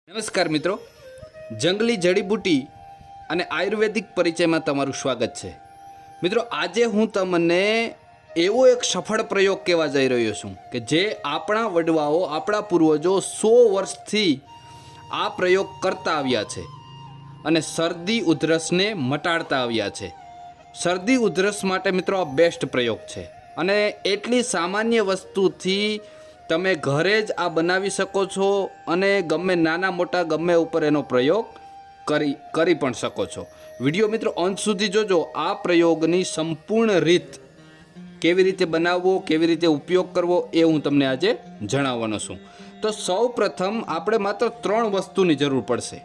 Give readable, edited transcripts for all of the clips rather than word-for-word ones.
નમસ્કાર મિત્રો, જંગલી જડીબુટી અને આયુર્વેદિક પરિચયમાં તમારું સ્વાગત છે। મિત્રો, આજે હું તમને એવો એક સફળ પ્રયોગ કહેવા જઈ રહ્યો છું કે જે આપણા વડવાઓ, આપણા પૂર્વજો 100 વર્ષથી આ પ્રયોગ કરતા આવ્યા છે અને શરદી ઉધરસને મટાડતા આવ્યા છે। શરદી ઉધરસ માટે મિત્રો આ બેસ્ટ પ્રયોગ છે અને એટલી સામાન્ય વસ્તુથી તમે ઘરે જ આ બનાવી શકો છો અને ગમે નાના મોટા ગમે ઉપર એનો પ્રયોગ કરી પણ શકો છો। વિડીયો મિત્રો અંત સુધી જોજો। આ પ્રયોગની સંપૂર્ણ રીત કેવી રીતે બનાવવો, કેવી રીતે ઉપયોગ કરવો એ હું તમને આજે જણાવવાનો છું। તો સૌ પ્રથમ આપણે માત્ર 3 વસ્તુની જરૂર પડશે।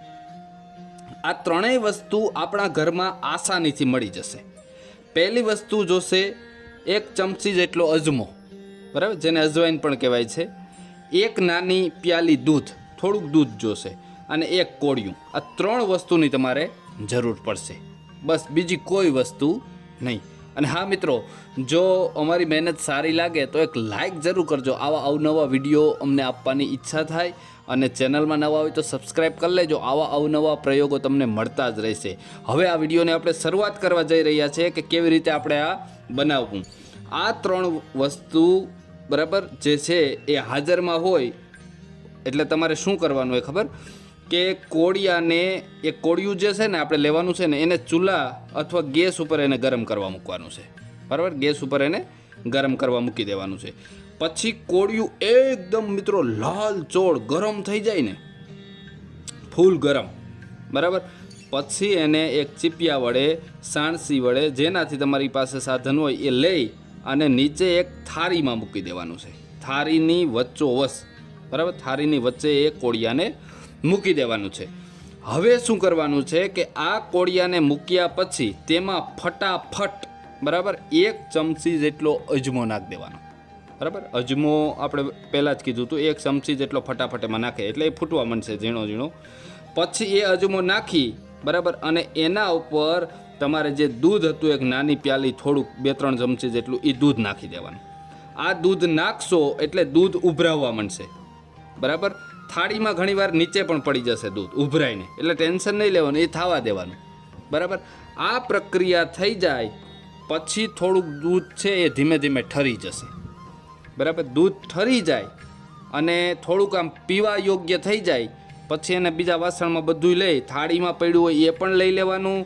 આ ત્રણેય વસ્તુ આપણા ઘરમાં આસાનીથી મળી જશે। પહેલી વસ્તુ જોશે 1 ચમચી જેટલો અજમો, બરાબર, જેને અજવાઈન પણ કહેવાય છે। 1 નાની પ્યાલી દૂધ, થોડુંક દૂધ જોશે અને 1 કોળિયું। આ 3 વસ્તુની તમારે જરૂર પડશે, બસ બીજી કોઈ વસ્તુ નહીં। અને હા મિત્રો, જો અમારી મહેનત સારી લાગે તો એક લાઇક જરૂર કરજો। આવા અવનવા વિડીયો અમને આપવાની ઈચ્છા થાય અને ચેનલમાં નવા હોય તો સબસ્ક્રાઈબ કરી લેજો। આવા અવનવા પ્રયોગો તમને મળતા જ રહેશે। હવે આ વિડીયોને આપણે શરૂઆત કરવા જઈ રહ્યા છીએ કે કેવી રીતે આપણે આ બનાવવું। આ 3 વસ્તુ બરાબર જે છે એ હાજરમાં હોય એટલે તમારે શું કરવાનું હોય ખબર કે કોળિયાને, એ કોળિયું જે છે ને આપણે લેવાનું છે ને એને ચૂલા અથવા ગેસ ઉપર એને ગરમ કરવા મૂકવાનું છે, બરાબર। ગેસ ઉપર એને ગરમ કરવા મૂકી દેવાનું છે। પછી કોળિયું એકદમ મિત્રો લાલ ચોળ ગરમ થઈ જાય ને, ફૂલ ગરમ, બરાબર। પછી એને એક ચીપિયા વડે, સાણસી વડે, જેનાથી તમારી પાસે સાધન હોય એ લઈ અને નીચે એક થાળીમાં મૂકી દેવાનું છે। થાળીની વચ્ચોવચ, બરાબર, થાળીની વચ્ચે એ કોળિયાને મૂકી દેવાનું છે। હવે શું કરવાનું છે કે આ કોળિયાને મૂક્યા પછી તેમાં ફટાફટ, બરાબર, 1 ચમચી જેટલો અજમો નાખી દેવાનો, બરાબર। અજમો આપણે પહેલાં જ કીધું હતું, 1 ચમચી જેટલો ફટાફટ એમાં નાખે એટલે એ ફૂટવા માંડશે ઝીણો ઝીણો। પછી એ અજમો નાખી, બરાબર, અને એના ઉપર તમારે જે દૂધ હતું 1 નાની પ્યાલી, થોડુંક 2-3 ચમચી જેટલું એ દૂધ નાખી દેવાનું। આ દૂધ નાખશો એટલે દૂધ ઉભરાવવા માંડશે, બરાબર। થાળીમાં ઘણીવાર નીચે પણ પડી જશે દૂધ ઉભરાઈને, એટલે ટેન્શન નહીં લેવાનું, એ થવા દેવાનું, બરાબર। આ પ્રક્રિયા થઈ જાય પછી થોડુંક દૂધ છે એ ધીમે ધીમે ઠરી જશે, બરાબર। દૂધ ઠરી જાય અને થોડુંક આમ પીવા યોગ્ય થઈ જાય પછી એને બીજા વાસણમાં બધું લઈ, થાળીમાં પડ્યું હોય એ પણ લઈ લેવાનું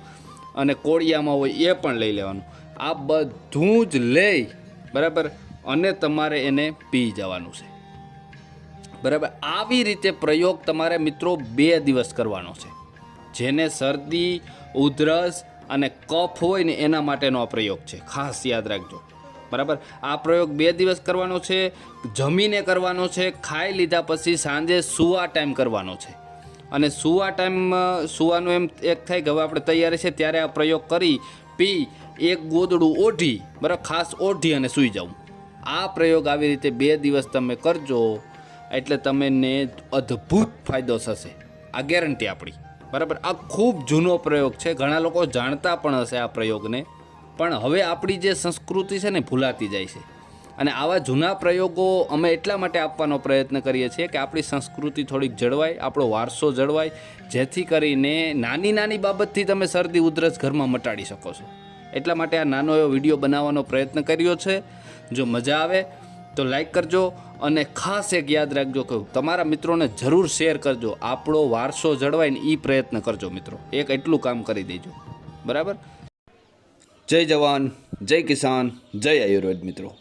અને કોળિયામાં હોય એ પણ લઈ લેવાનું। આ બધું જ લઈ, બરાબર, અને તમારે એને પી જવાનું છે, બરાબર। આવી રીતે પ્રયોગ તમારે મિત્રો 2 દિવસ કરવાનો છે। જેને શરદી, ઉધરસ અને કફ હોય ને એના માટેનો આ પ્રયોગ છે, ખાસ યાદ રાખજો, બરાબર। આ પ્રયોગ 2 દિવસ કરવાનો છે, જમીને કરવાનો છે, ખાઈ લીધા પછી સાંજે સૂવા ટાઈમ કરવાનો છે। અને સૂવા ટાઈમ સૂવાનું એમ એક થાય કે હવે આપણે તૈયારી છે ત્યારે આ પ્રયોગ કરી પી 1 ગોદડું ઓઢી, બરાબર, ખાસ ઓઢી અને સૂઈ જવું। આ પ્રયોગ આવી રીતે 2 દિવસ તમે કરજો એટલે તમને અદ્ભુત ફાયદો થશે, આ ગેરંટી આપણી, બરાબર। આ ખૂબ જૂનો પ્રયોગ છે, ઘણા લોકો જાણતા પણ હશે આ પ્રયોગને, પણ હવે આપણી જે સંસ્કૃતિ છે ને ભૂલાતી જાય છે। અને આવા જૂના પ્રયોગો અમે એટલા માટે આપવાનો પ્રયત્ન કરીએ છીએ કે આપણી સંસ્કૃતિ થોડીક જળવાય, આપણો વારસો જળવાય, જેથી કરીને નાની નાની બાબતથી તમે શરદી ઉધરસ ઘરમાં મટાડી શકો છો। એટલા માટે આ નાનો એવો વિડીયો બનાવવાનો પ્રયત્ન કર્યો છે। જો મજા આવે તો લાઈક કરજો અને ખાસ એક યાદ રાખજો કે તમારા મિત્રોને જરૂર શેર કરજો। આપણો વારસો જળવાય ને એ પ્રયત્ન કરજો મિત્રો, એક એટલું કામ કરી દેજો, બરાબર। જય જવાન, જય કિસાન, જય આયુર્વેદ મિત્રો।